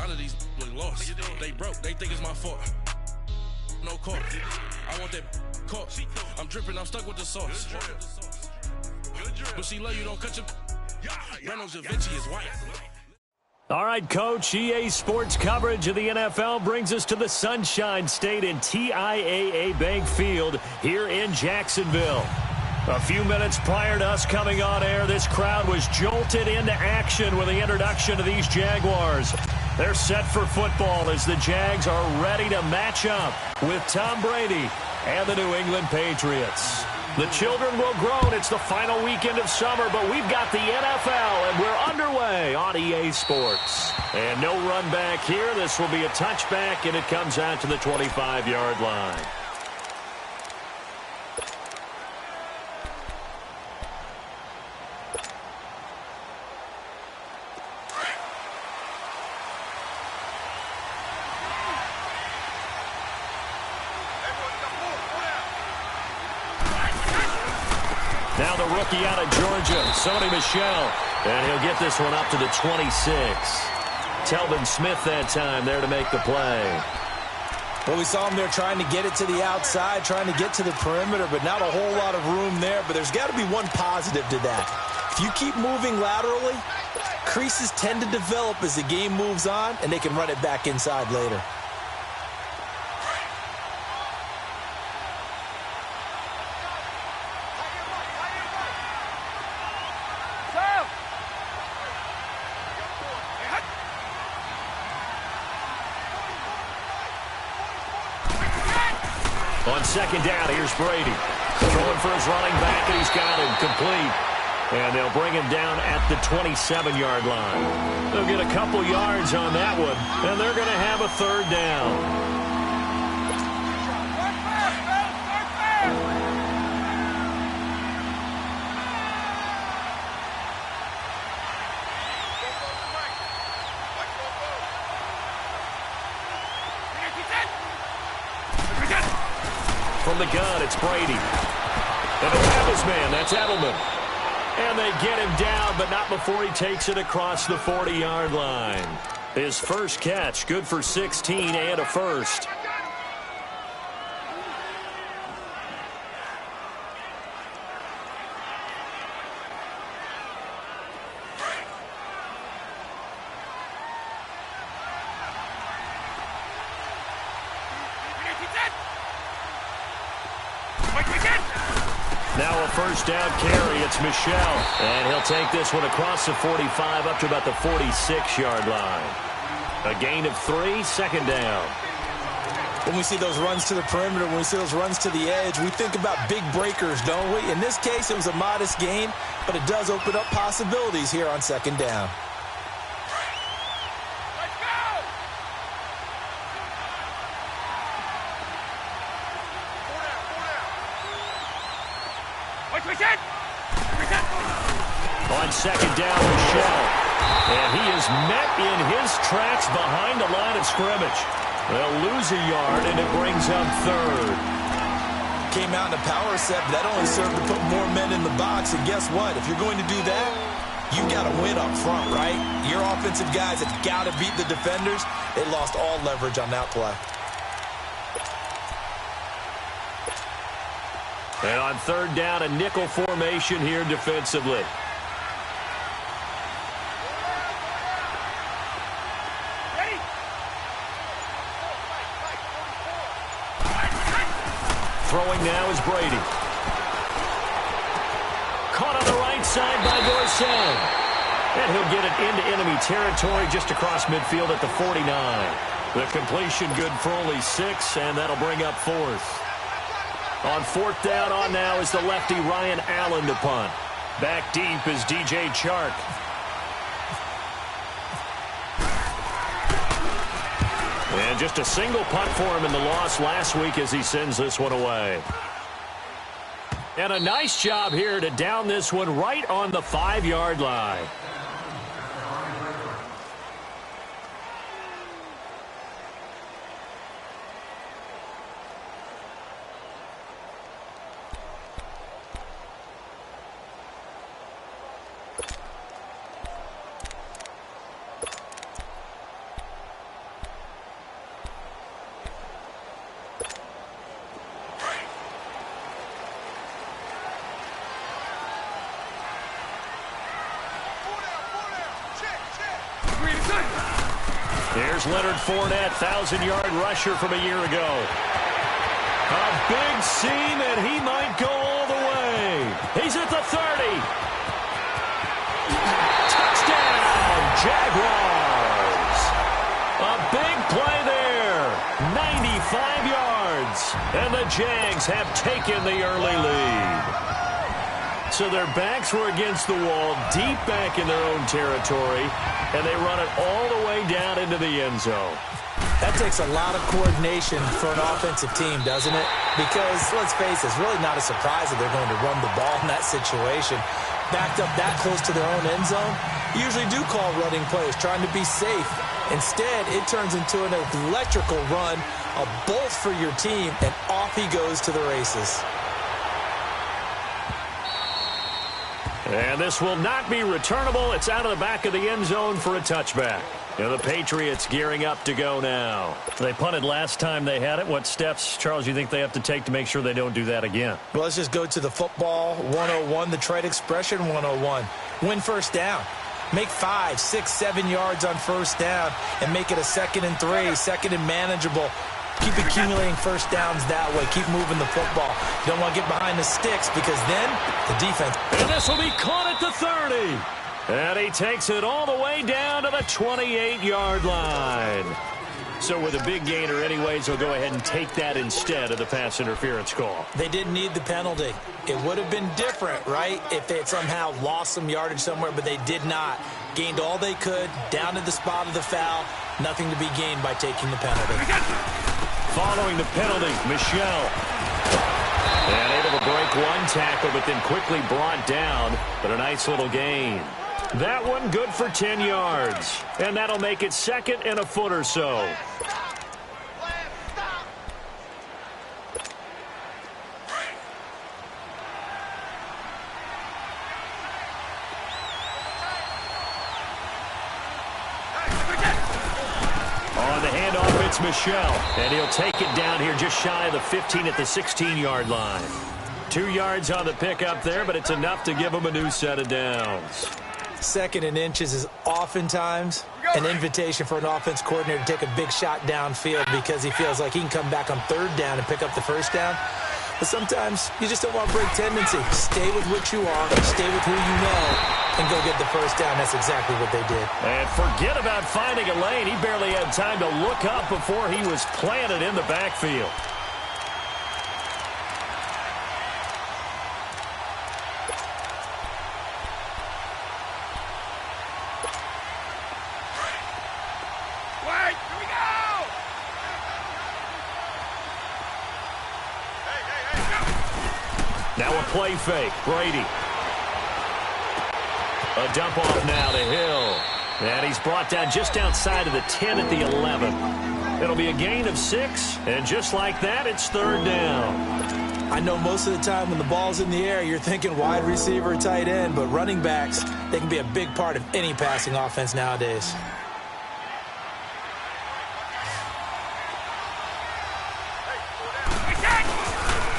lot of these look lost. They broke, they think it's my fault. No call. I want that caught. I'm dripping, I'm stuck with the sauce. But she love you, don't cut your Reynolds Da Vinci is white. All right, Coach, EA Sports coverage of the NFL brings us to the Sunshine State in TIAA Bank Field here in Jacksonville. A few minutes prior to us coming on air, this crowd was jolted into action with the introduction of these Jaguars. They're set for football as the Jags are ready to match up with Tom Brady and the New England Patriots. The children will groan. It's the final weekend of summer, but we've got the NFL, and we're underway on EA Sports. And no run back here. This will be a touchback, and it comes out to the 25-yard line. Now the rookie out of Georgia, Sony Michel, and he'll get this one up to the 26. Telvin Smith that time there to make the play. Well, we saw him there trying to get it to the outside, trying to get to the perimeter, but not a whole lot of room there. But there's got to be one positive to that. If you keep moving laterally, creases tend to develop as the game moves on, and they can run it back inside later. On second down, here's Brady. Throwing for his running back, and he's got him complete. And they'll bring him down at the 27-yard line. They'll get a couple yards on that one, and they're going to have a third down. From the gun, it's Brady. And they'll have his man. That's Edelman. And they get him down, but not before he takes it across the 40-yard line. His first catch, good for 16 and a first. Now a first down carry. It's Michel. And he'll take this one across the 45 up to about the 46-yard line. A gain of 3, second down. When we see those runs to the perimeter, when we see those runs to the edge, we think about big breakers, don't we? In this case, it was a modest gain, but it does open up possibilities here on second down. On second down, Michel. And he is met in his tracks behind the line of scrimmage. They'll lose a yard, and it brings up third. Came out in a power set, but that only served to put more men in the box. And guess what? If you're going to do that, you've got to win up front, right? Your offensive guys have got to beat the defenders. They lost all leverage on that play. And on third down, a nickel formation here defensively. Throwing now is Brady. Caught on the right side by Dorsey. And he'll get it into enemy territory just across midfield at the 49. The completion good for only 6, and that'll bring up fourth. On fourth down on now is the lefty Ryan Allen to punt. Back deep is DJ Chark. And just a single punt for him in the loss last week as he sends this one away. And a nice job here to down this one right on the 5-yard line. Here's Leonard Fournette, 1,000-yard rusher from a year ago. A big seam, and he might go all the way. He's at the 30. Touchdown, Jaguars. A big play there. 95 yards. And the Jags have taken the early lead. So their backs were against the wall, deep back in their own territory, and they run it all the way down into the end zone. That takes a lot of coordination for an offensive team, doesn't it? Because, let's face it, it's really not a surprise that they're going to run the ball in that situation. Backed up that close to their own end zone, you usually do call running plays, trying to be safe. Instead, it turns into an electrical run, a bolt for your team, and off he goes to the races. And this will not be returnable. It's out of the back of the end zone for a touchback. And the Patriots gearing up to go now. They punted last time they had it. What steps, Charles, you think they have to take to make sure they don't do that again? Well, let's just go to the football 101, the trade expression 101. Win first down. Make 5, 6, 7 yards on first down and make it a 2nd and 3, 2nd and manageable. Keep accumulating first downs that way. Keep moving the football. You don't want to get behind the sticks because then the defense. And this will be caught at the 30. And he takes it all the way down to the 28-yard line. So with a big gainer anyways, he'll go ahead and take that instead of the pass interference call. They didn't need the penalty. It would have been different, right, if they had somehow lost some yardage somewhere, but they did not. Gained all they could, down to the spot of the foul. Nothing to be gained by taking the penalty. Following the penalty, Michel. And able to break one tackle, but then quickly brought down. But a nice little gain. That one good for 10 yards. And that'll make it 2nd and a foot or so. On the handoff, it's Michel. And he'll take it down here just shy of the 15 at the 16-yard line. 2 yards on the pickup there, but it's enough to give him a new set of downs. 2nd and inches is oftentimes an invitation for an offense coordinator to take a big shot downfield because he feels like he can come back on 3rd down and pick up the first down. But sometimes you just don't want to break tendency. Stay with what you are, stay with who you know, and go get the first down. That's exactly what they did. And forget about finding a lane. He barely had time to look up before he was planted in the backfield. Now a play fake. Brady. A dump off now to Hill. And he's brought down just outside of the 10 at the 11. It'll be a gain of 6. And just like that, it's 3rd down. I know most of the time when the ball's in the air, you're thinking wide receiver, tight end. But running backs, they can be a big part of any passing offense nowadays.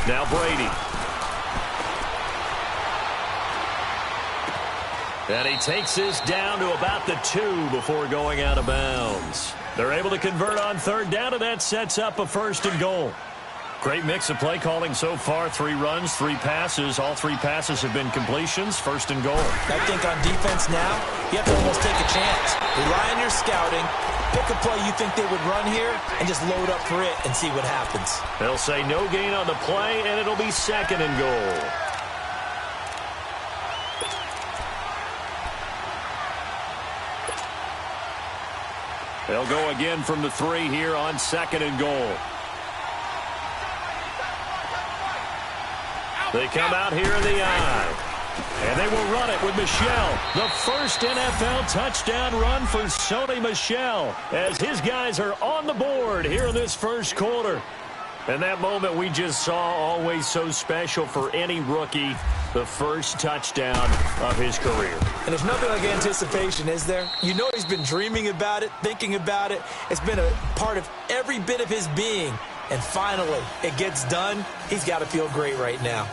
Now Brady. And he takes this down to about the 2 before going out of bounds. They're able to convert on 3rd down, and that sets up a 1st and goal. Great mix of play calling so far. 3 runs, 3 passes. All 3 passes have been completions. 1st and goal. I think on defense now, you have to almost take a chance. Rely on your scouting. Pick a play you think they would run here and just load up for it and see what happens. They'll say no gain on the play, and it'll be 2nd and goal. They'll go again from the 3 here on 2nd and goal. They come out here in the eye. And they will run it with Michel. The first NFL touchdown run for Sony Michel as his guys are on the board here in this first quarter. And that moment we just saw, always so special for any rookie, the first touchdown of his career. And there's nothing like anticipation, is there? You know he's been dreaming about it, thinking about it. It's been a part of every bit of his being. And finally, it gets done. He's got to feel great right now.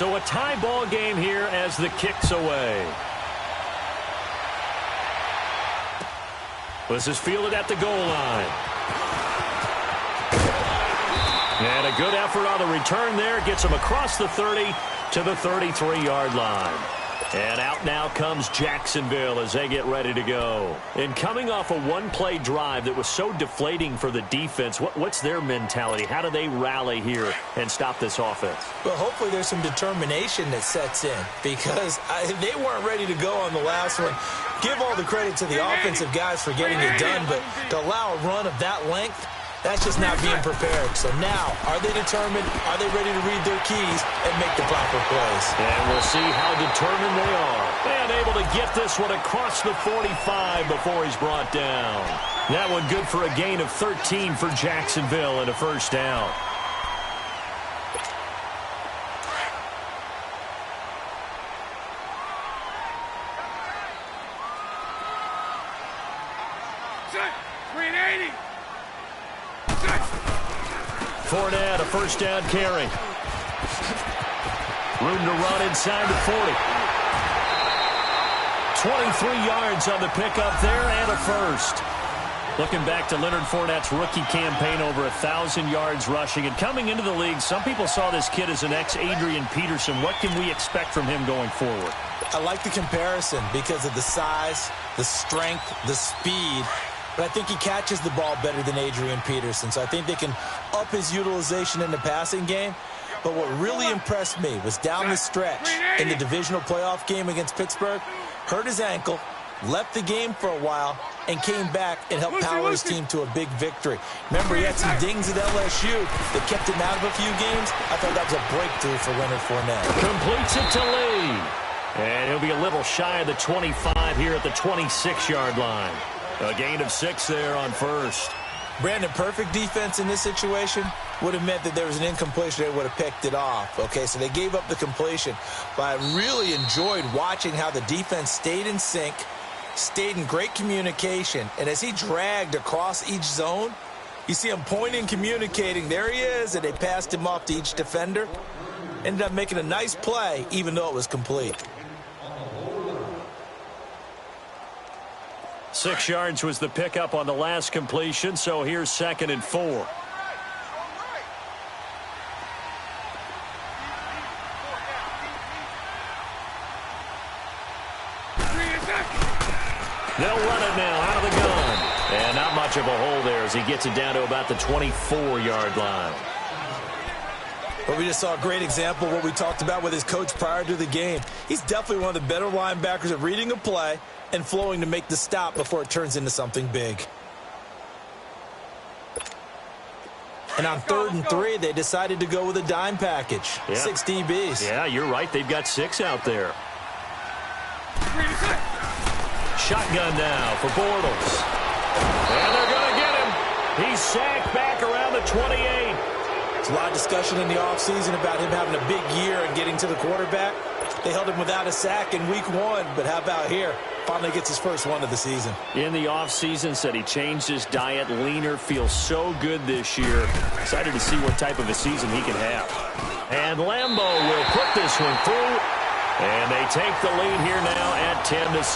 So a tie ball game here as the kick's away. This is fielded at the goal line. And a good effort on the return there. Gets him across the 30 to the 33-yard line. And out now comes Jacksonville as they get ready to go. And coming off a one-play drive that was so deflating for the defense, what's their mentality? How do they rally here and stop this offense? Well, hopefully there's some determination that sets in because they weren't ready to go on the last one. Give all the credit to the offensive guys for getting it done, but to allow a run of that length, that's just not being prepared. So now, are they determined? Are they ready to read their keys and make the proper plays? And we'll see how determined they are. And able to get this one across the 45 before he's brought down. That one good for a gain of 13 for Jacksonville and a first down. Fournette, a first down carry. Room to run inside the 40. 23 yards on the pickup there and a first. Looking back to Leonard Fournette's rookie campaign, over 1,000 yards rushing. And coming into the league, some people saw this kid as an ex-Adrian Peterson. What can we expect from him going forward? I like the comparison because of the size, the strength, the speed. But I think he catches the ball better than Adrian Peterson. So I think they can up his utilization in the passing game. But what really impressed me was down the stretch in the divisional playoff game against Pittsburgh. Hurt his ankle, left the game for a while, and came back and helped power his team to a big victory. Remember, he had some dings at LSU that kept him out of a few games. I thought that was a breakthrough for Leonard Fournette. Completes it to Lee. And he'll be a little shy of the 25 here at the 26-yard line. A gain of 6 there on first. Brandon, perfect defense in this situation would have meant that there was an incompletion. They would have picked it off. Okay, so they gave up the completion. But I really enjoyed watching how the defense stayed in sync, stayed in great communication. And as he dragged across each zone, you see him pointing, communicating. There he is, and they passed him off to each defender. Ended up making a nice play, even though it was complete. 6 yards was the pickup on the last completion, so here's 2nd and 4. They'll run it now out of the gun. And not much of a hole there as he gets it down to about the 24-yard line. But we just saw a great example of what we talked about with his coach prior to the game. He's definitely one of the better linebackers at reading a play and flowing to make the stop before it turns into something big. And on 3rd and 3, they decided to go with a dime package. Yeah. 6 DBs. Yeah, you're right. They've got 6 out there. Shotgun now for Bortles. And they're going to get him. He's sacked back around the 28. There's a lot of discussion in the offseason about him having a big year and getting to the quarterback. They held him without a sack in week 1, but how about here? Finally gets his first one of the season. In the offseason, said he changed his diet, leaner, feels so good this year. Excited to see what type of a season he can have. And Lambeau will put this one through, and they take the lead here now at 10-7.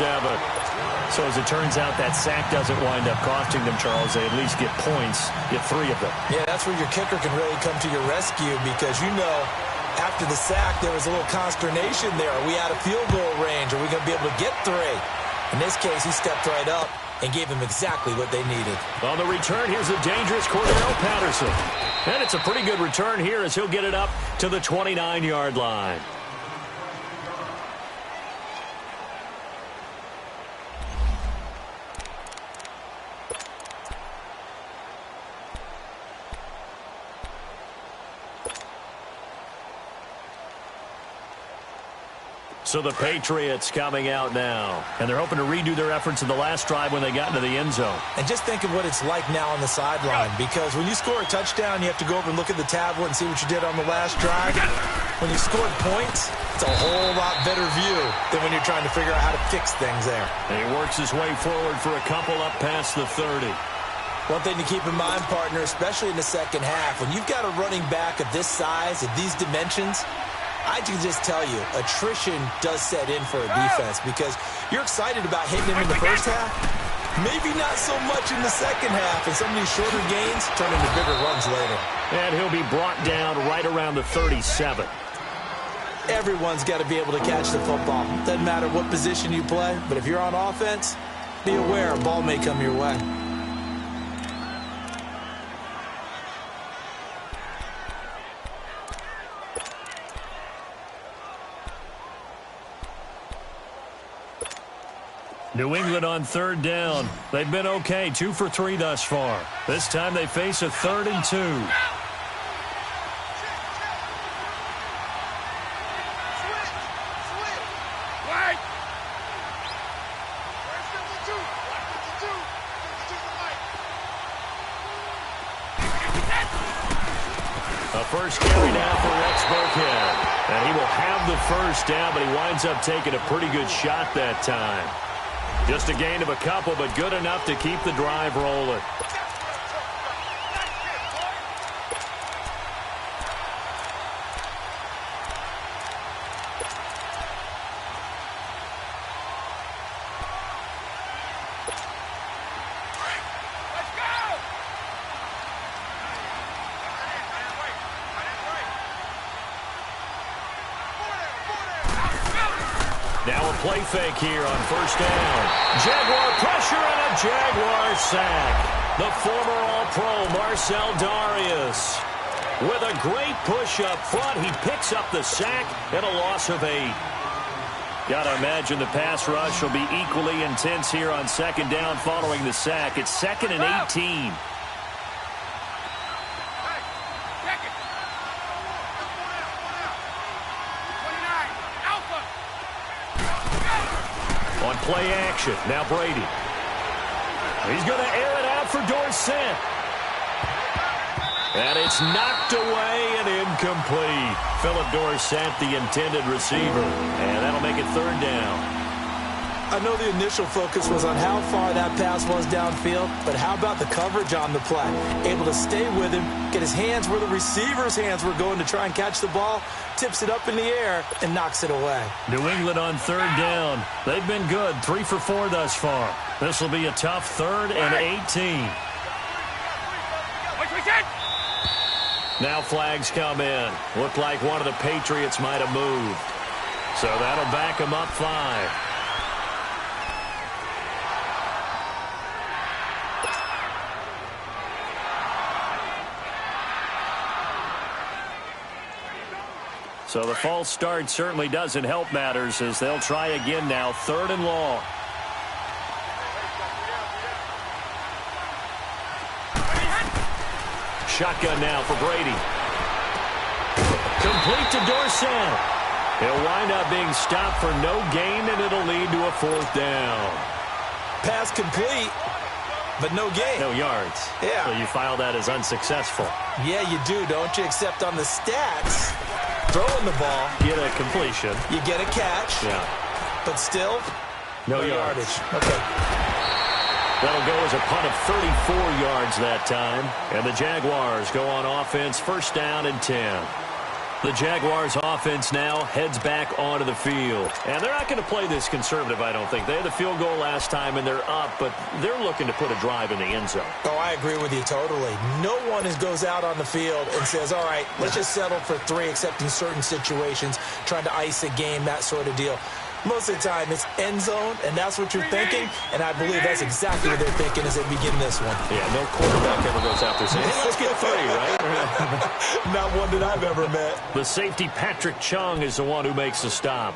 So as it turns out, that sack doesn't wind up costing them, Charles. They at least get points, get 3 of them. Yeah, that's where your kicker can really come to your rescue because, you know, after the sack, there was a little consternation there. Are we out of field goal range? Are we going to be able to get 3? In this case, he stepped right up and gave them exactly what they needed. On the return, here's a dangerous Cordell Patterson. And it's a pretty good return here as he'll get it up to the 29-yard line. So the Patriots coming out now. And they're hoping to redo their efforts in the last drive when they got into the end zone. And just think of what it's like now on the sideline. Because when you score a touchdown, you have to go over and look at the tablet and see what you did on the last drive. When you scored points, it's a whole lot better view than when you're trying to figure out how to fix things there. And he works his way forward for a couple up past the 30. One thing to keep in mind, partner, especially in the second half, when you've got a running back of this size, of these dimensions, I can just tell you, attrition does set in for a defense because you're excited about hitting him in the first half. Maybe not so much in the second half, and some of these shorter gains turn into bigger runs later. And he'll be brought down right around the 37. Everyone's got to be able to catch the football. Doesn't matter what position you play, but if you're on offense, be aware a ball may come your way. New England on third down. They've been okay, 2 for 3 thus far. This time they face a 3rd and 2. A first carry down for Rex Burkhead. And he will have the first down, but he winds up taking a pretty good shot that time. Just a gain of a couple, but good enough to keep the drive rolling. Now a play fake here on first down. Jaguar pressure and a Jaguar sack. The former All-Pro Marcel Darius. With a great push up front, he picks up the sack and a loss of 8. Gotta imagine the pass rush will be equally intense here on second down following the sack. It's 2nd and 18. On play action, now Brady. He's going to air it out for Dorsett. And it's knocked away and incomplete. Philip Dorsett, the intended receiver. And that'll make it 3rd down. I know the initial focus was on how far that pass was downfield, but how about the coverage on the play? Able to stay with him, get his hands where the receiver's hands were going to try and catch the ball, tips it up in the air, and knocks it away. New England on 3rd down. They've been good, 3 for 4 thus far. This will be a tough 3rd and 18. Now flags come in. Looked like one of the Patriots might have moved. So that'll back them up 5. So the false start certainly doesn't help matters as they'll try again now, 3rd and long. Shotgun now for Brady. Complete to Dorsett. He'll wind up being stopped for no gain, and it'll lead to a 4th down. Pass complete, but no gain. No yards. Yeah. So you file that as unsuccessful. Yeah, you do, don't you? Except on the stats, throwing the ball, Get a completion. you get a catch, Yeah. but still, No yardage. Okay. That'll go as a punt of 34 yards that time. And the Jaguars go on offense, 1st down and 10. The Jaguars offense now heads back onto the field. And they're not going to play this conservative, I don't think. They had the field goal last time, and they're up, but they're looking to put a drive in the end zone. Oh, I agree with you totally. No one goes out on the field and says, all right, let's just settle for 3, except in certain situations, trying to ice a game, that sort of deal. Most of the time, it's end zone, and that's what you're thinking, and I believe that's exactly what they're thinking as they begin this one. Yeah, no quarterback ever goes out there saying, hey, let's get 3, right? Not one that I've ever met. The safety, Patrick Chung, is the one who makes the stop.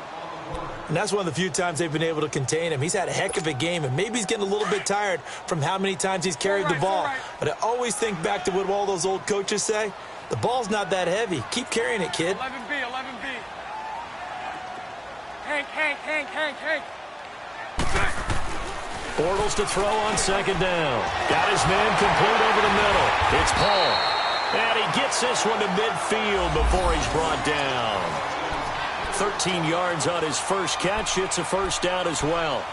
And that's one of the few times they've been able to contain him. He's had a heck of a game, and maybe he's getting a little bit tired from how many times he's carried the ball. But I always think back to what all those old coaches say. The ball's not that heavy. Keep carrying it, kid. 11B, 11B. Hank. Bortles to throw on 2nd down. Got his man complete over the middle. It's Paul. And he gets this one to midfield before he's brought down. 13 yards on his first catch. It's a 1st down as well.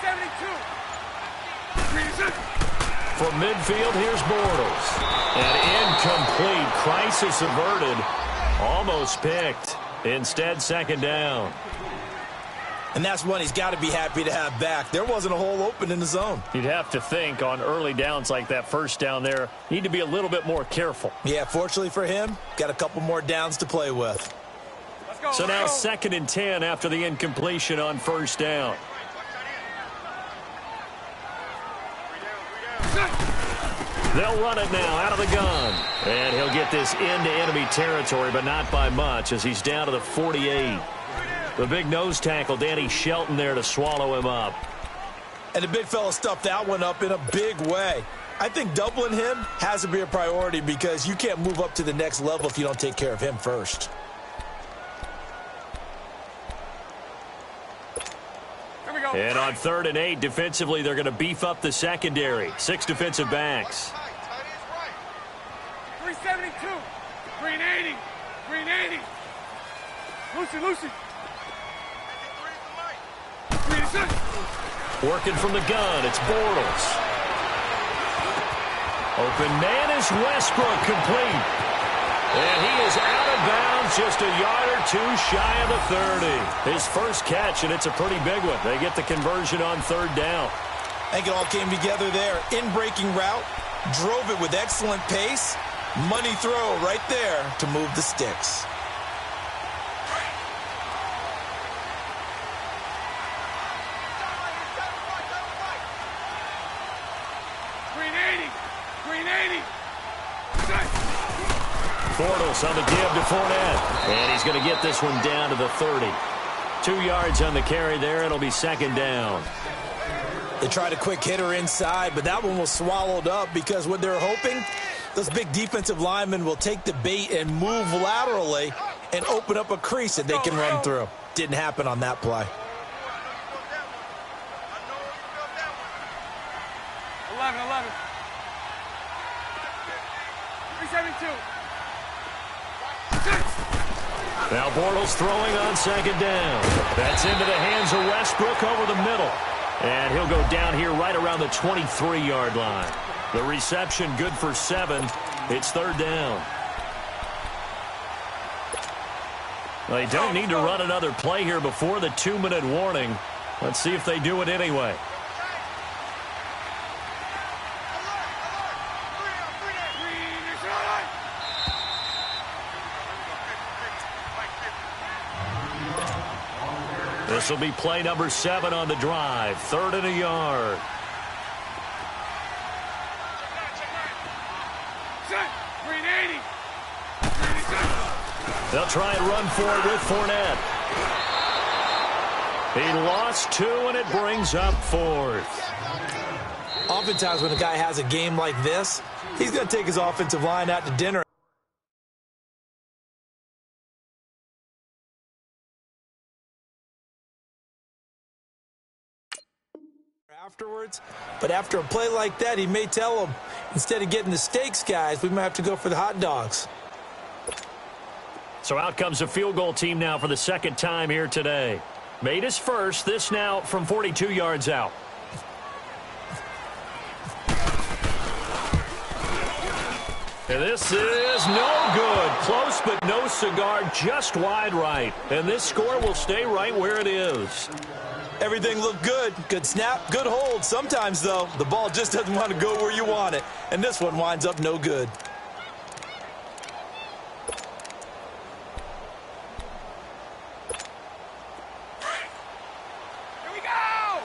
372. From midfield, here's Bortles. And incomplete. Crisis averted. Almost picked. Instead, second down. And that's one he's got to be happy to have back. There wasn't a hole open in the zone. You'd have to think on early downs like that first down there, need to be a little bit more careful. Yeah, fortunately for him, got a couple more downs to play with. So now 2nd and 10 after the incompletion on first down. They'll run it now out of the gun. And he'll get this into enemy territory, but not by much as he's down to the 48. The big nose tackle, Danny Shelton, there to swallow him up. And the big fella stuffed that one up in a big way. I think doubling him has to be a priority because you can't move up to the next level if you don't take care of him first. And on 3rd and 8, defensively, they're going to beef up the secondary. 6 defensive backs. 372. 380. 380. Lucy. Working from the gun, it's Bortles. Open man is Westbrook, complete. And he is out of bounds, just a yard or two shy of the 30. His first catch, and it's a pretty big one. They get the conversion on 3rd down. I think it all came together there. In-breaking route, drove it with excellent pace. Money throw right there to move the sticks. Bortles on the give to Fournette. And he's going to get this one down to the 30. 2 yards on the carry there. It'll be 2nd down. They tried a quick hitter inside, but that one was swallowed up because what they're hoping, those big defensive linemen will take the bait and move laterally and open up a crease that they can run through. Didn't happen on that play. 11. 372. Now Bortles throwing on 2nd down. That's into the hands of Westbrook over the middle. And he'll go down here right around the 23-yard line. The reception good for 7. It's 3rd down. Well, they don't need to run another play here before the 2-minute warning. Let's see if they do it anyway. This will be play number 7 on the drive. 3rd and a yard. They'll try and run for it with Fournette. He lost 2, and it brings up 4th. Oftentimes when a guy has a game like this, he's going to take his offensive line out to dinner. Afterwards, but after a play like that, he may tell them, instead of getting the steaks, guys, we might have to go for the hot dogs. So out comes a field goal team now for the 2nd time here today. Made his first, this now from 42 yards out. And this is no good. Close but no cigar, just wide right. And this score will stay right where it is. Everything looked good. Good snap, good hold. Sometimes, though, the ball just doesn't want to go where you want it. And this one winds up no good. Here we go!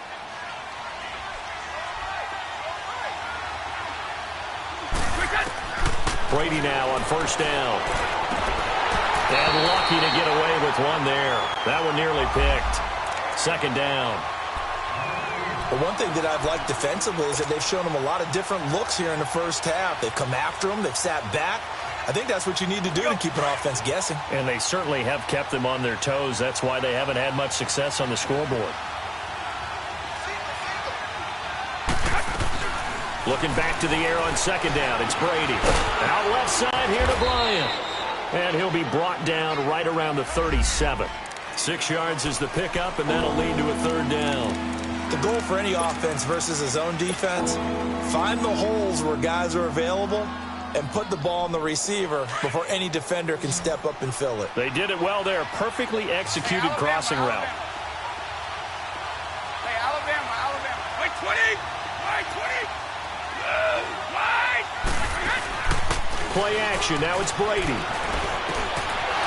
Brady now on 1st down. And lucky to get away with one there. That one nearly picked. 2nd down. But one thing that I've liked defensively is that they've shown them a lot of different looks here in the first half. They've come after them. They've sat back. I think that's what you need to do to keep an offense guessing. And they certainly have kept them on their toes. That's why they haven't had much success on the scoreboard. Looking back to the air on 2nd down. It's Brady. Out left side here to Bryant. And he'll be brought down right around the 37. 6 yards is the pickup, and that'll lead to a 3rd down. The goal for any offense versus a zone defense, find the holes where guys are available and put the ball on the receiver before any defender can step up and fill it. They did it well there. Perfectly executed crossing route. Hey, Alabama. Wait, 20. Wait, 20. Play action. Now it's Brady.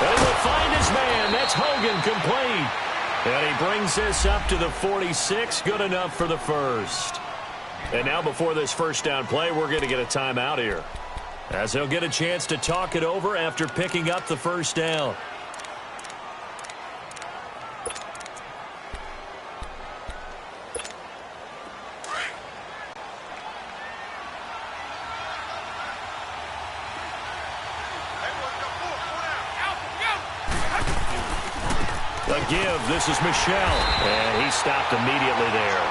They will find his man. That's Hogan, complete. And he brings this up to the 46. Good enough for the first. And now before this first down play, we're going to get a timeout here, as he'll get a chance to talk it over after picking up the first down. The give, this is Michelle, and he stopped immediately there.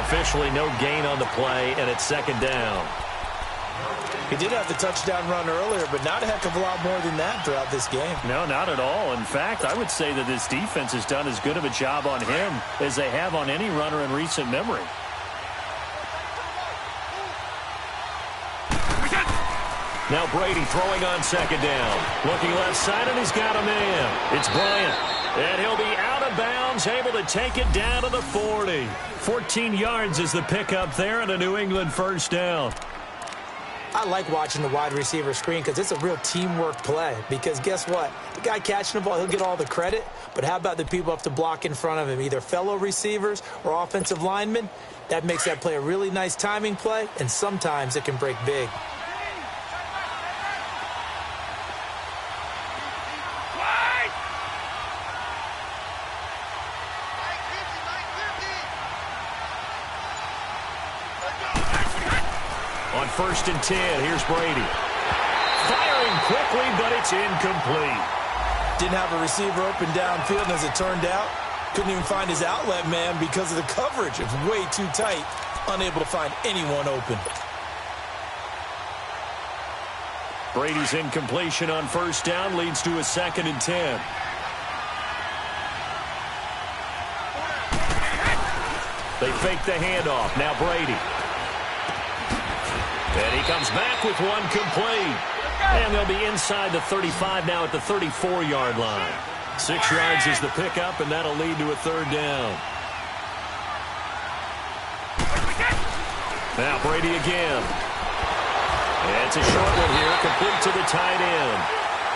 Officially no gain on the play, and it's second down. He did have the touchdown run earlier, but not a heck of a lot more than that throughout this game. No, not at all. In fact, I would say that this defense has done as good of a job on him as they have on any runner in recent memory. Now Brady throwing on second down. Looking left side, and he's got a man. It's Bryant. And he'll be out of bounds, able to take it down to the 40. 14 yards is the pickup there, and a New England first down. I like watching the wide receiver screen because it's a real teamwork play. Because guess what? The guy catching the ball, he'll get all the credit. But how about the people up to block in front of him, either fellow receivers or offensive linemen? That makes that play a really nice timing play, and sometimes it can break big. On 1st and 10, here's Brady. Firing quickly, but it's incomplete. Didn't have a receiver open downfield, and as it turned out, couldn't even find his outlet man because of the coverage. It's way too tight, unable to find anyone open. Brady's incompletion on 1st down leads to a 2nd and 10. They fake the handoff. Now Brady. And he comes back with one complete. And they'll be inside the 35 now at the 34-yard line. 6 yards is the pickup, and that'll lead to a 3rd down. Now Brady again. And it's a short one here, complete to the tight end.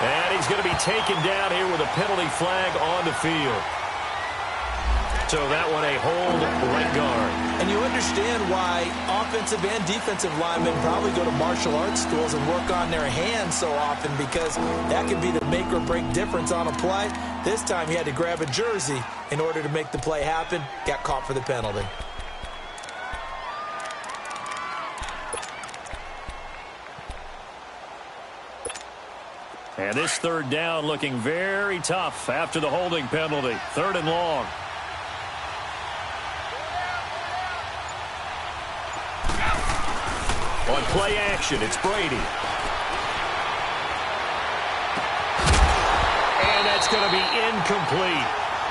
And he's going to be taken down here with a penalty flag on the field. So that one a hold right guard. And you understand why offensive and defensive linemen probably go to martial arts schools and work on their hands so often, because that can be the make or break difference on a play. This time he had to grab a jersey in order to make the play happen. Got caught for the penalty. And this 3rd down looking very tough after the holding penalty. 3rd and long. On play action, it's Brady. And that's going to be incomplete.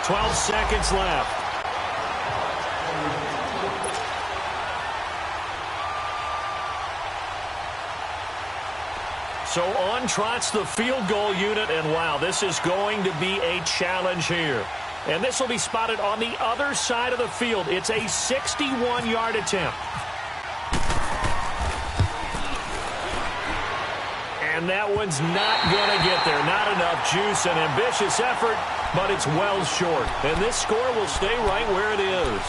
12 seconds left. So on trots the field goal unit, and wow, this is going to be a challenge here. And this will be spotted on the other side of the field. It's a 61-yard attempt. And that one's not going to get there. Not enough juice. An ambitious effort, but it's well short. And this score will stay right where it is.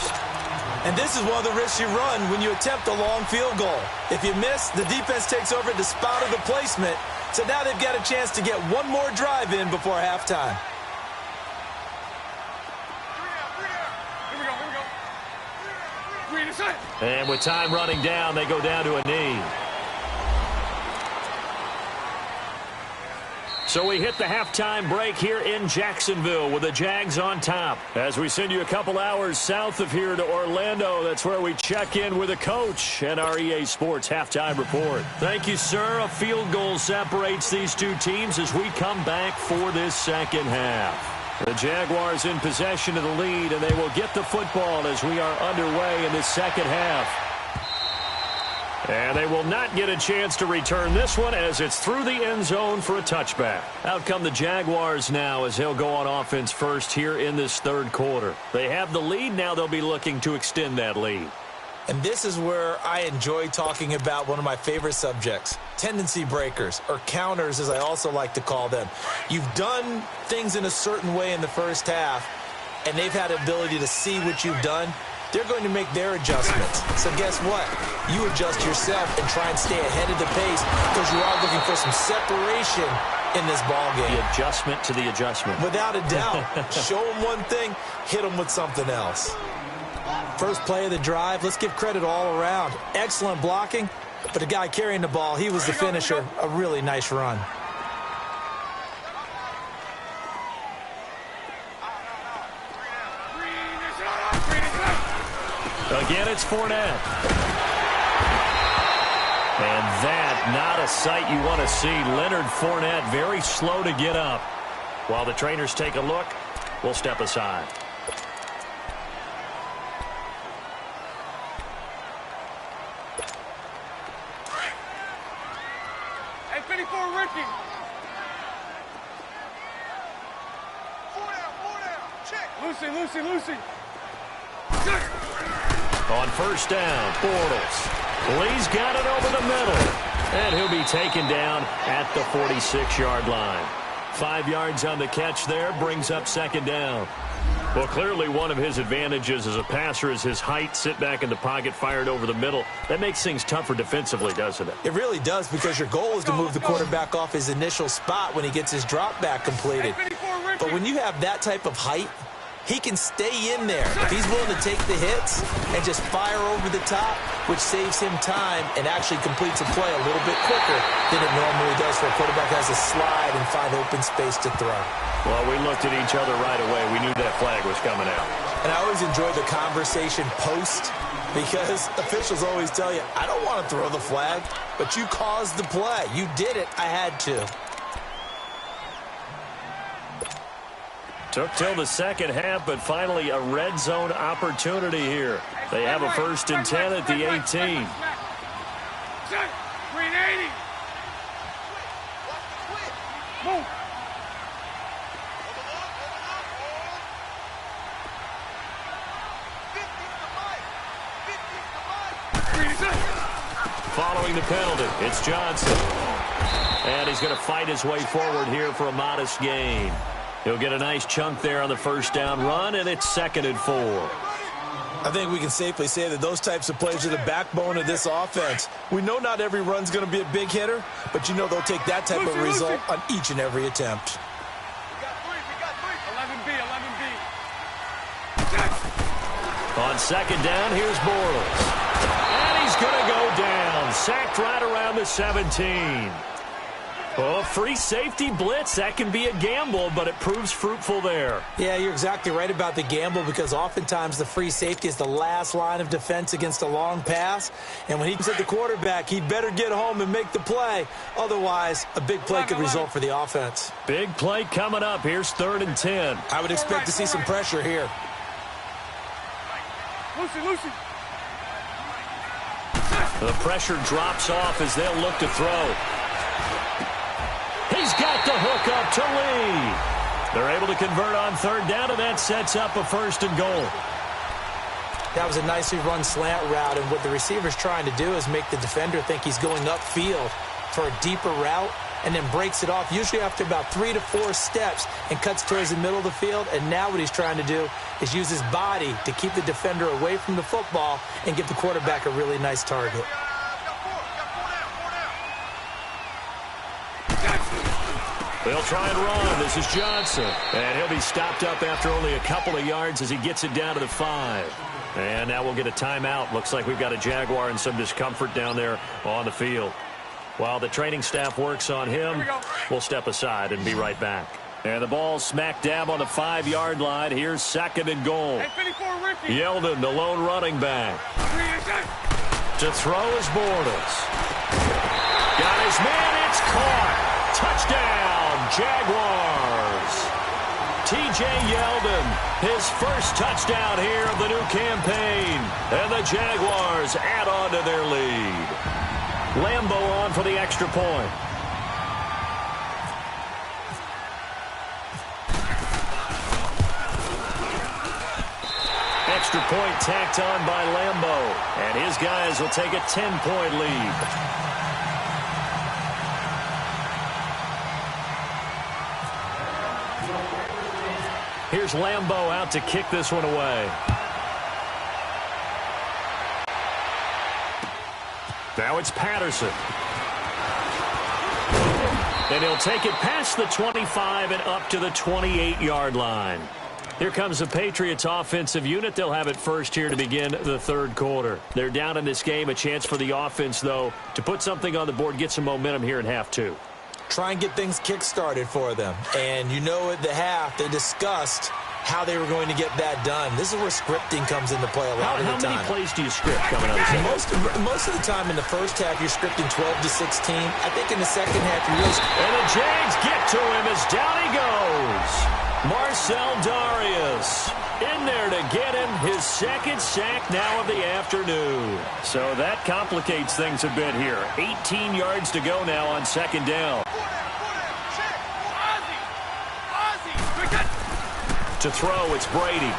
And this is one of the risks you run when you attempt a long field goal. If you miss, the defense takes over at the spot of the placement. So now they've got a chance to get one more drive in before halftime. Here we go. And with time running down, they go down to a knee. So we hit the halftime break here in Jacksonville with the Jags on top. As we send you a couple hours south of here to Orlando, that's where we check in with the coach and our EA Sports halftime report. Thank you, sir. A field goal separates these two teams as we come back for this second half. The Jaguars in possession of the lead, and they will get the football as we are underway in the second half. And they will not get a chance to return this one as it's through the end zone for a touchback. Out come the Jaguars now as they'll go on offense first here in this third quarter. They have the lead. Now they'll be looking to extend that lead. And this is where I enjoy talking about one of my favorite subjects, tendency breakers, or counters as I also like to call them. You've done things in a certain way in the first half, and they've had the ability to see what you've done. They're going to make their adjustments. So guess what? You adjust yourself and try and stay ahead of the pace because you are looking for some separation in this ball game. The adjustment to the adjustment. Without a doubt. Show them one thing, hit them with something else. First play of the drive, let's give credit all around. Excellent blocking, but the guy carrying the ball, he was the finisher. A really nice run. Again, it's Fournette. And that, not a sight you want to see. Leonard Fournette very slow to get up. While the trainers take a look, we'll step aside. m-eazy34's, Ricky. 4 down, check. Lucy. On first down, Bortles. Lee's got it over the middle. And he'll be taken down at the 46-yard line. 5 yards on the catch there, brings up second down. Well, clearly one of his advantages as a passer is his height, sit back in the pocket, fired over the middle. That makes things tougher defensively, doesn't it? It really does, because your goal is to move the quarterback off his initial spot when he gets his drop back completed. But when you have that type of height, he can stay in there if he's willing to take the hits and just fire over the top, which saves him time and actually completes a play a little bit quicker than it normally does for a quarterback who has to slide and find open space to throw. Well, we looked at each other right away. We knew that flag was coming out. And I always enjoy the conversation post, because officials always tell you, I don't want to throw the flag, but you caused the play. You did it. I had to. Took till the second half, but finally a red zone opportunity here. They have a 1st and 10 at the 18. 380. Move. Following the penalty, it's Johnson. And he's going to fight his way forward here for a modest gain. He'll get a nice chunk there on the first down run, and it's 2nd and 4. I think we can safely say that those types of plays are the backbone of this offense. We know not every run's going to be a big hitter, but you know they'll take that type of result on each and every attempt. We got three. 11B. On second down, here's Bortles. And he's going to go down. Sacked right around the 17. Oh, free safety blitz. That can be a gamble, but it proves fruitful there. Yeah, you're exactly right about the gamble, because oftentimes the free safety is the last line of defense against a long pass. And when he's at the quarterback, he'd better get home and make the play. Otherwise, a big play could result for the offense. Big play coming up. Here's 3rd and 10. I would expect to see some pressure here. Lucy. The pressure drops off as they'll look to throw. He's got the hook up to Lee. They're able to convert on 3rd down, and that sets up a 1st and goal. That was a nicely run slant route, and what the receiver's trying to do is make the defender think he's going upfield for a deeper route, and then breaks it off, usually after about 3 to 4 steps, and cuts towards the middle of the field. And now what he's trying to do is use his body to keep the defender away from the football and give the quarterback a really nice target. They'll try and run. This is Johnson. And he'll be stopped up after only a couple of yards as he gets it down to the 5. And now we'll get a timeout. Looks like we've got a Jaguar in some discomfort down there on the field. While the training staff works on him, we'll step aside and be right back. And the ball smack dab on the 5-yard line. Here's 2nd and goal. Yeldon, the lone running back. To throw is Bortles. Got his man. It's caught. Touchdown, Jaguars. T.J. Yeldon, his first touchdown here of the new campaign. And the Jaguars add on to their lead. Lambo on for the extra point. Extra point tacked on by Lambo. And his guys will take a 10-point lead. Here's Lambo out to kick this one away. Now it's Patterson. And he'll take it past the 25 and up to the 28-yard line. Here comes the Patriots offensive unit. They'll have it first here to begin the third quarter. They're down in this game. A chance for the offense, though, to put something on the board, get some momentum here in half two. Try and get things kick-started for them. And you know at the half, they discussed how they were going to get that done. This is where scripting comes into play a lot of the time. How many plays do you script coming out of the second? Most of the time in the first half, you're scripting 12 to 16. I think in the second half, you really... And the Jags get to him as down he goes. Marcel Darius in there to get him his second sack now of the afternoon. So that complicates things a bit here. 18 yards to go now on second down. To throw, it's Brady.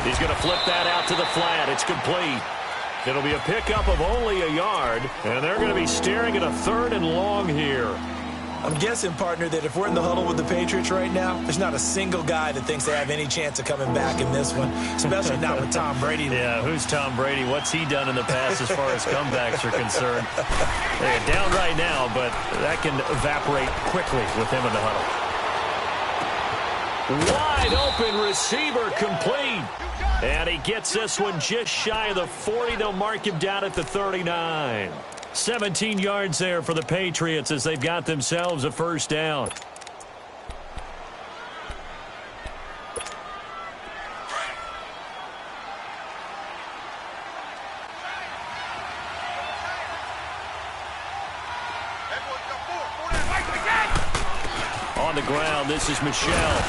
He's going to flip that out to the flat. It's complete. It'll be a pickup of only a yard, and they're going to be staring at a 3rd and long here. I'm guessing, partner, that if we're in the huddle with the Patriots right now, there's not a single guy that thinks they have any chance of coming back in this one, especially not with Tom Brady. Yeah, who's Tom Brady? What's he done in the past as far as comebacks are concerned? They're down right now, but that can evaporate quickly with him in the huddle. Wide open receiver complete. And he gets this one just shy of the 40. They'll mark him down at the 39. 17 yards there for the Patriots as they've got themselves a first down. On the ground, this is Michel.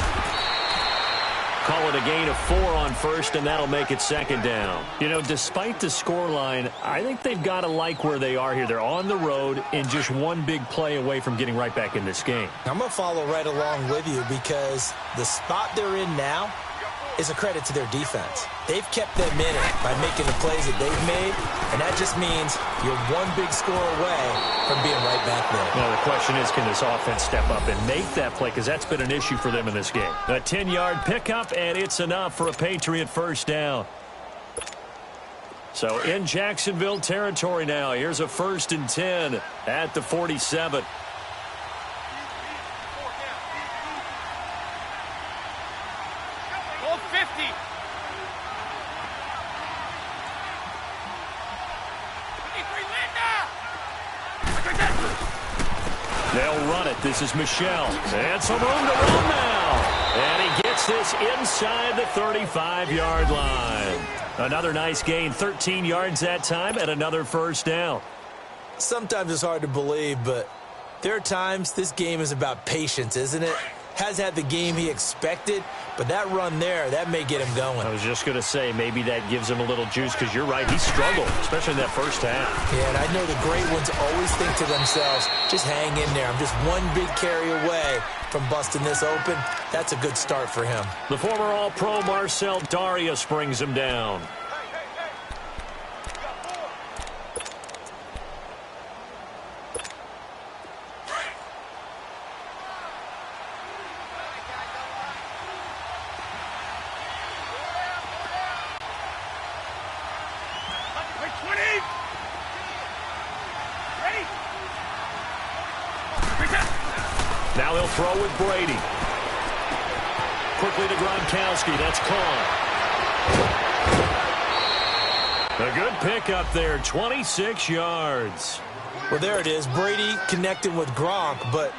Call it a gain of 4 on first, and that'll make it second down. You know, despite the scoreline, I think they've got to like where they are here. They're on the road and just one big play away from getting right back in this game. I'm going to follow right along with you because the spot they're in now is a credit to their defense. They've kept them in it by making the plays that they've made, and that just means you're one big score away from being right back there. Now, the question is, can this offense step up and make that play? Because that's been an issue for them in this game. A 10-yard pickup, and it's enough for a Patriot first down. So in Jacksonville territory now. Here's a 1st and 10 at the 47. They'll run it. This is Michel. And some room to run now. And he gets this inside the 35-yard line. Another nice gain. 13 yards that time and another first down. Sometimes it's hard to believe, but there are times this game is about patience, isn't it? Has had the game he expected, but that run there, that may get him going. I was just going to say, maybe that gives him a little juice, because you're right, he struggled, especially in that first half. Yeah, and I know the great ones always think to themselves, just hang in there. I'm just one big carry away from busting this open. That's a good start for him. The former All-Pro Marcel Darius brings him down. Now he'll throw with Brady. Quickly to Gronkowski. That's caught. A good pickup there. 26 yards. Well, there it is. Brady connecting with Gronk, but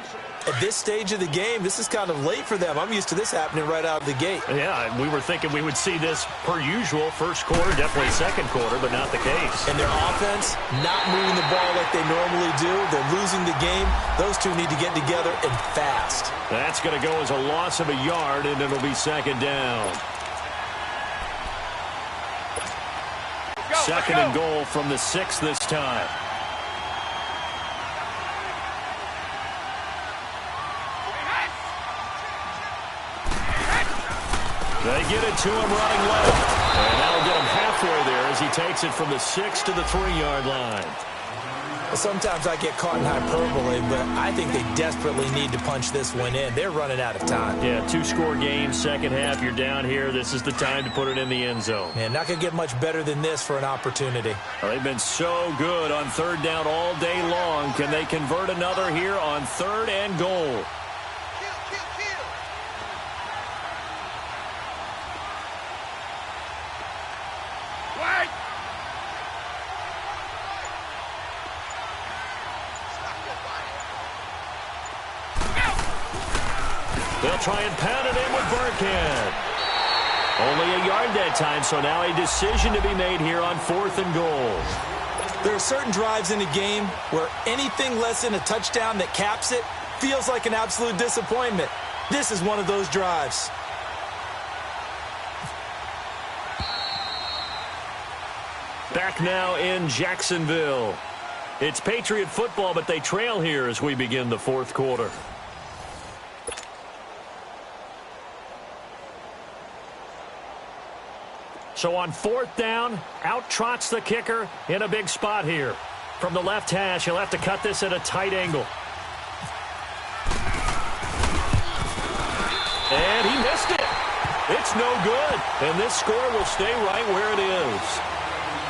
At this stage of the game, this is kind of late for them. I'm used to this happening right out of the gate. Yeah, we were thinking we would see this per usual. First quarter, definitely second quarter, but not the case. And their offense, not moving the ball like they normally do. They're losing the game. Those two need to get together and fast. That's going to go as a loss of a yard, and it'll be second down. Second and goal from the 6 this time. They get it to him running left. And that'll get him halfway there as he takes it from the 6 to the 3-yard line. Sometimes I get caught in hyperbole, but I think they desperately need to punch this one in. They're running out of time. Yeah, 2-score game, second half, you're down here. This is the time to put it in the end zone. Man, not going to get much better than this for an opportunity. Well, they've been so good on third down all day long. Can they convert another here on third and goal? They'll try and pound it in with Burkhead. Only a yard that time, so now a decision to be made here on 4th and goal. There are certain drives in a game where anything less than a touchdown that caps it feels like an absolute disappointment. This is one of those drives. Back now in Jacksonville. It's Patriot football, but they trail here as we begin the 4th quarter. So on 4th down, out trots the kicker in a big spot here. From the left hash, he'll have to cut this at a tight angle. And he missed it. It's no good. And this score will stay right where it is.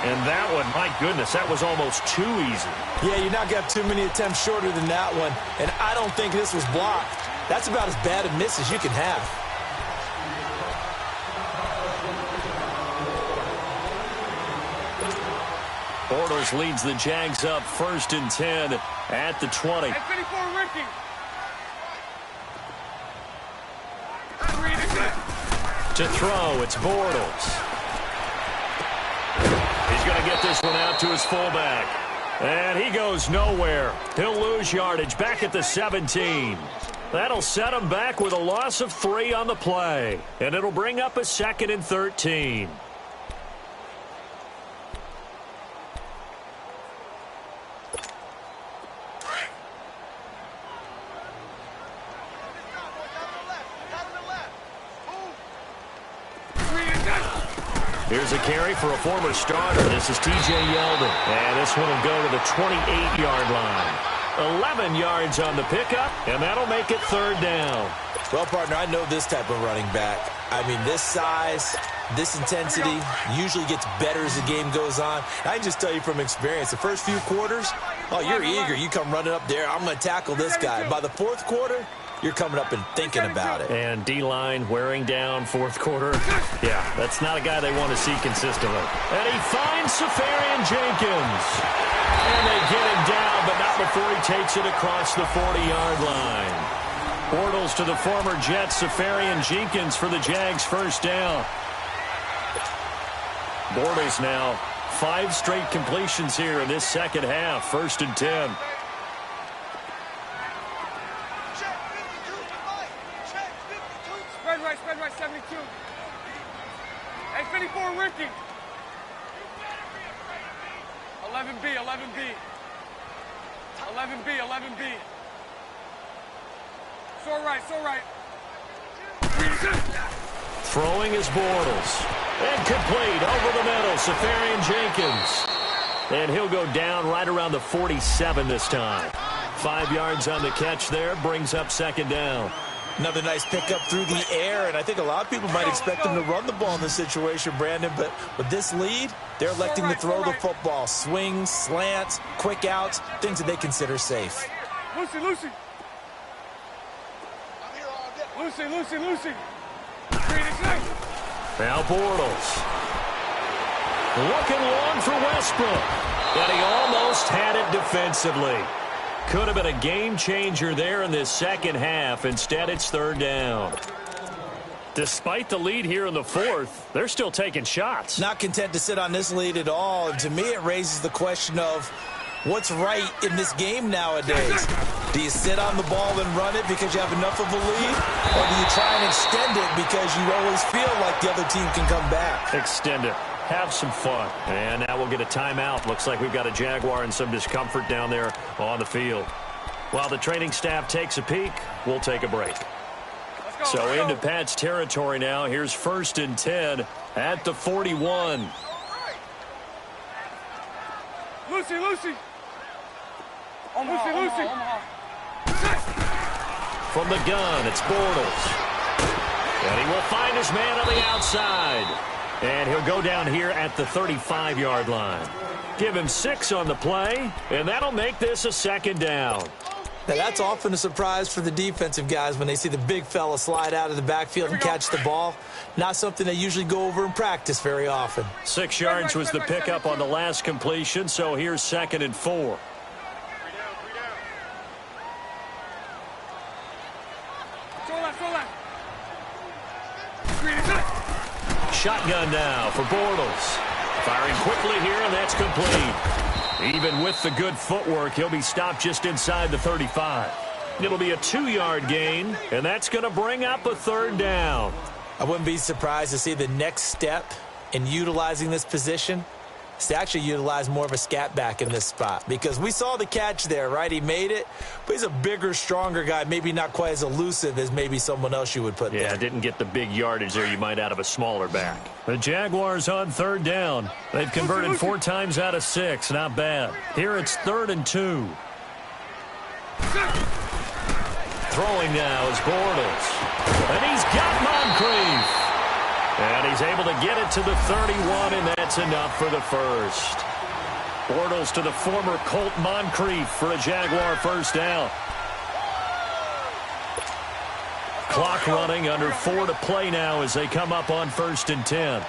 And that one, my goodness, that was almost too easy. Yeah, you're not got too many attempts shorter than that one. And I don't think this was blocked. That's about as bad a miss as you can have. Bortles leads the Jags up 1st and 10 at the 20. To throw, it's Bortles. He's going to get this one out to his fullback. And he goes nowhere. He'll lose yardage back at the 17. That'll set him back with a loss of 3 on the play. And it'll bring up a 2nd and 13. Here's a carry for a former starter. This is T.J. Yeldon. And this one will go to the 28-yard line. 11 yards on the pickup, and that'll make it 3rd down. Well, partner, I know this type of running back. I mean, this size, this intensity usually gets better as the game goes on. I can just tell you from experience, the first few quarters, oh, you're eager. You come running up there, I'm going to tackle this guy. By the 4th quarter, you're coming up and thinking about it. And D-line wearing down 4th quarter. Yeah, that's not a guy they want to see consistently. And he finds Safarian Jenkins. And they get him down, but not before he takes it across the 40-yard line. Bortles to the former Jets, Safarian Jenkins for the Jags' 1st down. Bortles now 5 straight completions here in this second half. 1st and 10. Spread right, 72. Hey, 54, Ricky. 11B. 11B. So right. Throwing is Bortles. And complete over the middle, Safarian Jenkins. And he'll go down right around the 47 this time. 5 yards on the catch there, brings up 2nd down. Another nice pickup through the air, and I think a lot of people might expect them to run the ball in this situation, Brandon, but with this lead, they're electing to throw the football. Swings, slants, quick outs, things that they consider safe. Lucy. Now Bortles. Looking long for Westbrook. But he almost had it defensively. Could have been a game changer there in this second half. Instead, it's third down. Despite the lead here in the fourth, they're still taking shots. Not content to sit on this lead at all. And to me, it raises the question of what's right in this game nowadays. Do you sit on the ball and run it because you have enough of a lead? Or do you try and extend it because you always feel like the other team can come back? Extend it. Have some fun. And now we'll get a timeout. Looks like we've got a Jaguar and some discomfort down there on the field. While the training staff takes a peek, we'll take a break. So into Pat's territory now. Here's 1st and 10 at the 41. Lucy. Lucy. From the gun, it's Bortles. And he will find his man on the outside. And he'll go down here at the 35-yard line. Give him 6 on the play, and that'll make this a second down. Now, that's often a surprise for the defensive guys when they see the big fella slide out of the backfield and catch the ball. Not something they usually go over in practice very often. 6 yards was the pickup on the last completion, so here's 2nd and 4. Shotgun now for Bortles. Firing quickly here, and that's complete. Even with the good footwork, he'll be stopped just inside the 35. It'll be a 2-yard gain, and that's going to bring up a third down. I wouldn't be surprised to see the next step in utilizing this position is to actually utilize more of a scat back in this spot, because we saw the catch there, right? He made it, but he's a bigger, stronger guy, maybe not quite as elusive as maybe someone else you would put there. Yeah, didn't get the big yardage there you might out of a smaller back. The Jaguars on third down. They've converted 4 times out of 6. Not bad. Here it's 3rd and 2. Throwing now is Bortles. And he's got Moncrief. And he's able to get it to the 31, and that's enough for the first. Bortles to the former Colt Moncrief for a Jaguar first down. Clock running, under 4 to play now as they come up on 1st and 10.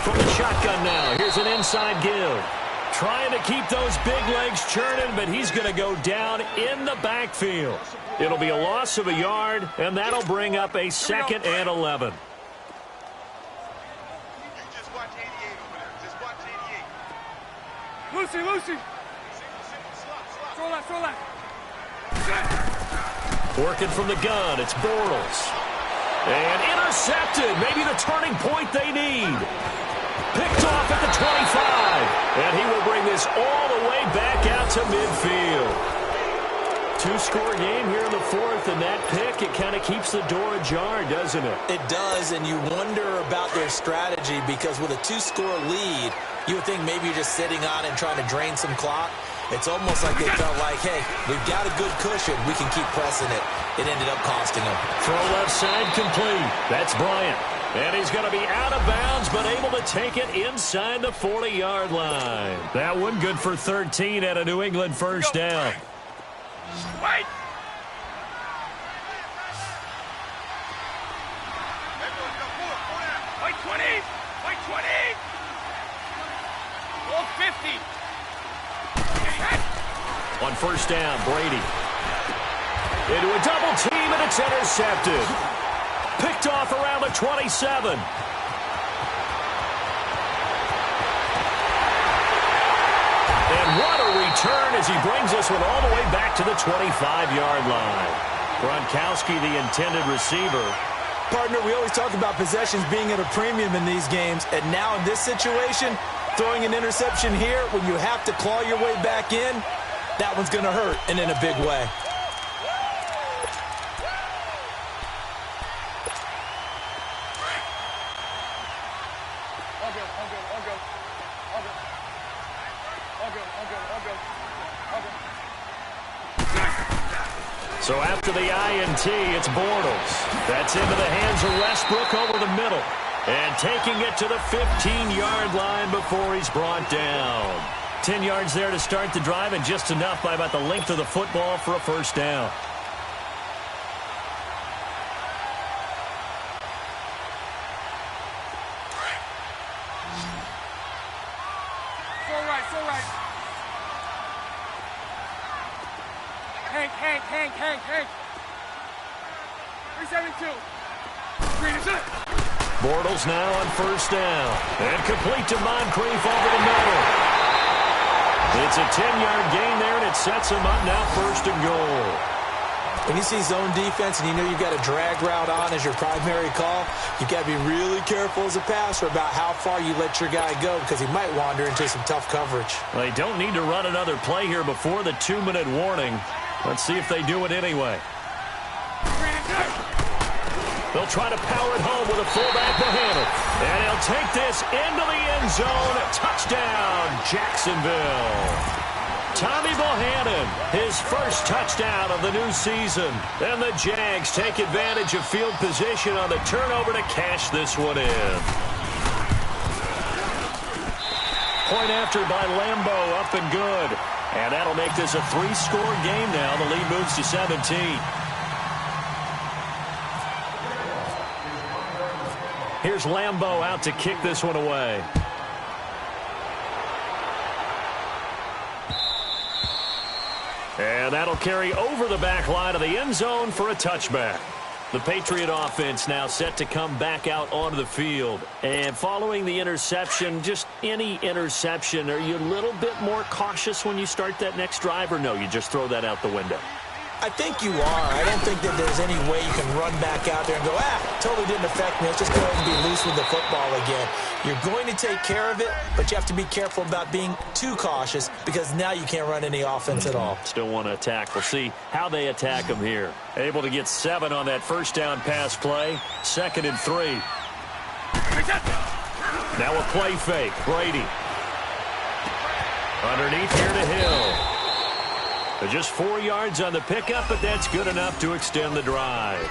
From the shotgun now, here's an inside give. Trying to keep those big legs churning, but he's going to go down in the backfield. It'll be a loss of a yard, and that'll bring up a 2nd and 11. Lucy. Throw that. Working from the gun, it's Bortles. And intercepted, maybe the turning point they need. Picked off at the 25, and he will bring this all the way back out to midfield. 2-score game here in the fourth, and that pick, it kind of keeps the door ajar, doesn't it? It does, and you wonder about their strategy, because with a 2-score lead, you would think maybe you're just sitting on it and trying to drain some clock. It's almost like they felt like, hey, we've got a good cushion. We can keep pressing it. It ended up costing them. Throw left side complete. That's Bryant. And he's going to be out of bounds, but able to take it inside the 40-yard line. That one good for 13 at a New England first down. Wait! Wait 20! Wait 20! Roll 50! On first down, Brady. Into a double team, and it's intercepted. Picked off around the 27. And what a return as he brings this one all the way back to the 25-yard line. Gronkowski, the intended receiver. Partner, we always talk about possessions being at a premium in these games, and now in this situation, throwing an interception here when you have to claw your way back in, that one's going to hurt, and in a big way. So after the INT, it's Bortles. That's into the hands of Westbrook over the middle. And taking it to the 15-yard line before he's brought down. 10 yards there to start the drive, and just enough by about the length of the football for a first down. go right. Hank. 372. Green is it. Bortles now on first down. And complete to Moncrief over the middle. It's a 10-yard gain there, and it sets him up now first and goal. When you see zone defense and you know you've got a drag route on as your primary call, you've got to be really careful as a passer about how far you let your guy go because he might wander into some tough coverage. Well, they don't need to run another play here before the 2-minute warning. Let's see if they do it anyway. They'll try to power it home with a fullback behind him. And he'll take this into the end zone. Touchdown, Jacksonville. Tommy Bohannon, his first touchdown of the new season. And the Jags take advantage of field position on the turnover to cash this one in. Point after by Lambeau, up and good. And that'll make this a 3-score game now. The lead moves to 17. Here's Lambeau out to kick this one away. And that'll carry over the back line of the end zone for a touchback. The Patriot offense now set to come back out onto the field. And following the interception, just any interception, are you a little bit more cautious when you start that next drive, or no, you just throw that out the window? I think you are. I don't think that there's any way you can run back out there and go, totally didn't affect me. Let's just go ahead and be loose with the football again. You're going to take care of it, but you have to be careful about being too cautious because now you can't run any offense at all. Still want to attack. We'll see how they attack them here. Able to get 7 on that first down pass play. 2nd and 3. Now a play fake. Brady. Underneath here to Hill. Just 4 yards on the pickup, but that's good enough to extend the drive.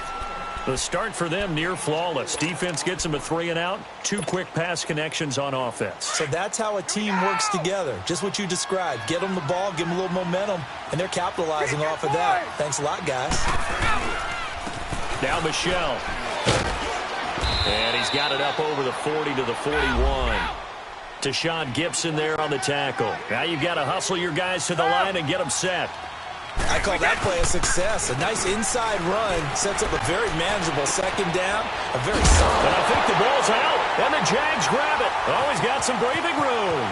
The start for them near flawless. Defense gets them a 3-and-out. 2 quick pass connections on offense. So that's how a team works together. Just what you described. Get them the ball, give them a little momentum, and they're capitalizing off of that. Thanks a lot, guys. Now Michelle. And he's got it up over the 40 to the 41. Tashawn Gibson there on the tackle. Now you've got to hustle your guys to the line and get them set. I call that play a success. A nice inside run sets up a very manageable 2nd down. A very solid. And I think the ball's out. And the Jags grab it. Oh, he's got some breathing room.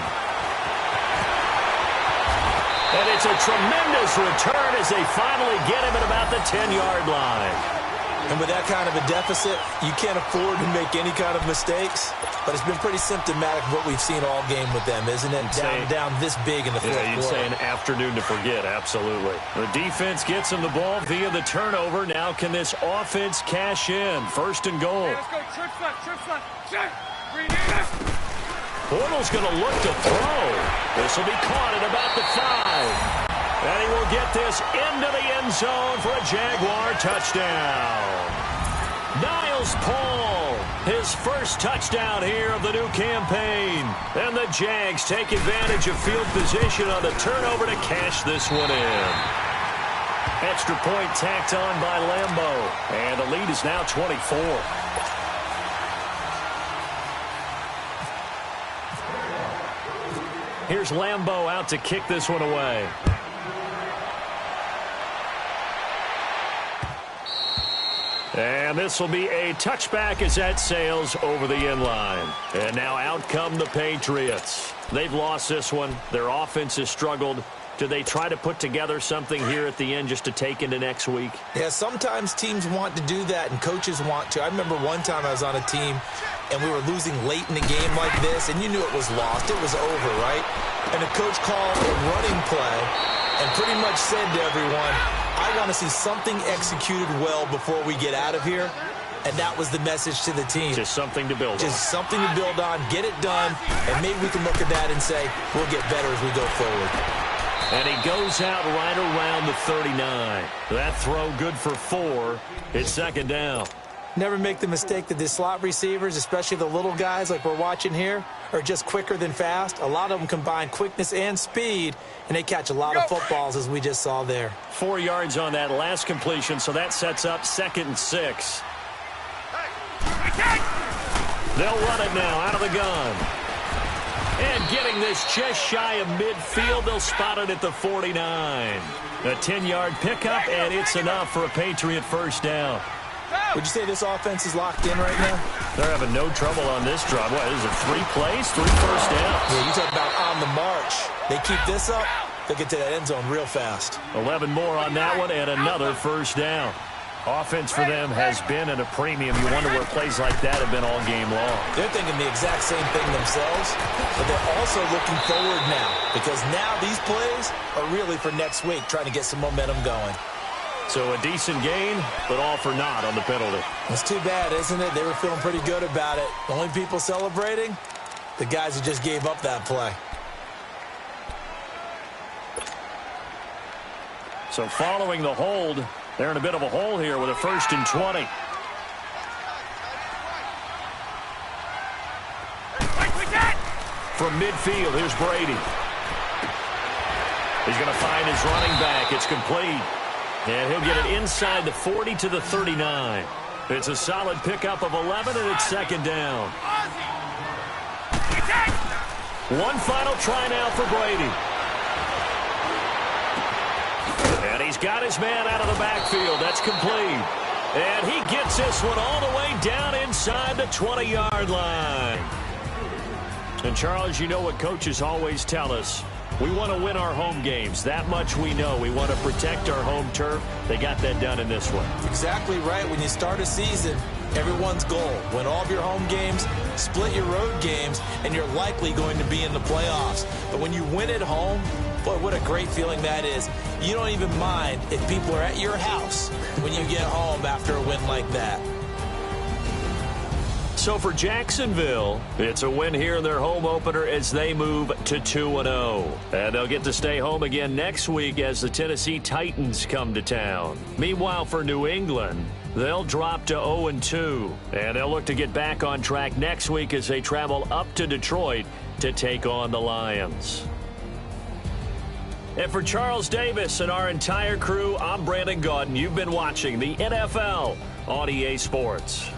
And it's a tremendous return as they finally get him at about the 10-yard line. And with that kind of a deficit, you can't afford to make any kind of mistakes. But it's been pretty symptomatic of what we've seen all game with them, isn't it? Down this big in the fourth quarter. You'd say an afternoon to forget, absolutely. The defense gets him the ball via the turnover. Now can this offense cash in? 1st and goal. Let's go. Trip left. Check. Bortles going to look to throw. This will be caught at about the 5. And he will get this into the end zone for a Jaguar touchdown. Niles Paul, his first touchdown here of the new campaign. And the Jags take advantage of field position on the turnover to cash this one in. Extra point tacked on by Lambeau. And the lead is now 24. Here's Lambeau out to kick this one away. And this will be a touchback as that sails over the end line. And now out come the Patriots. They've lost this one. Their offense has struggled. Do they try to put together something here at the end just to take into next week? Yeah, sometimes teams want to do that and coaches want to. I remember one time I was on a team and we were losing late in the game like this, and you knew it was lost. It was over, right? And the coach called a running play and pretty much said to everyone, I want to see something executed well before we get out of here. And that was the message to the team. Just something to build on. Just something to build on, get it done, and maybe we can look at that and say, we'll get better as we go forward. And he goes out right around the 39. That throw good for 4. It's 2nd down. Never make the mistake that the slot receivers, especially the little guys like we're watching here, are just quicker than fast. A lot of them combine quickness and speed, and they catch a lot of footballs, as we just saw there. 4 yards on that last completion, so that sets up 2nd and 6. They'll run it now out of the gun. And getting this just shy of midfield, they'll spot it at the 49. A 10-yard pickup, and it's enough for a Patriot first down. Would you say this offense is locked in right now? They're having no trouble on this drive. What, is it 3 plays, 3 first downs? Yeah, you talk about on the march. They keep this up, they'll get to that end zone real fast. 11 more on that one, and another first down. Offense for them has been at a premium. You wonder where plays like that have been all game long. They're thinking the exact same thing themselves, but they're also looking forward now, because now these plays are really for next week, trying to get some momentum going. So a decent gain, but all for naught on the penalty. It's too bad, isn't it? They were feeling pretty good about it. The only people celebrating, the guys who just gave up that play. So following the hold, they're in a bit of a hole here with a 1st and 20. From midfield, here's Brady. He's going to find his running back. It's complete. And he'll get it inside the 40 to the 39. It's a solid pickup of 11, and it's 2nd down. One final try now for Brady. And he's got his man out of the backfield. That's complete. And he gets this one all the way down inside the 20-yard line. And, Charles, you know what coaches always tell us. We want to win our home games. That much we know. We want to protect our home turf. They got that done in this one. Exactly right. When you start a season, everyone's goal: win all of your home games, split your road games, and you're likely going to be in the playoffs. But when you win at home, boy, what a great feeling that is. You don't even mind if people are at your house when you get home after a win like that. So for Jacksonville, it's a win here in their home opener as they move to 2-0. And they'll get to stay home again next week as the Tennessee Titans come to town. Meanwhile, for New England, they'll drop to 0-2. And they'll look to get back on track next week as they travel up to Detroit to take on the Lions. And for Charles Davis and our entire crew, I'm Brandon Gaudin. You've been watching the NFL on EA Sports.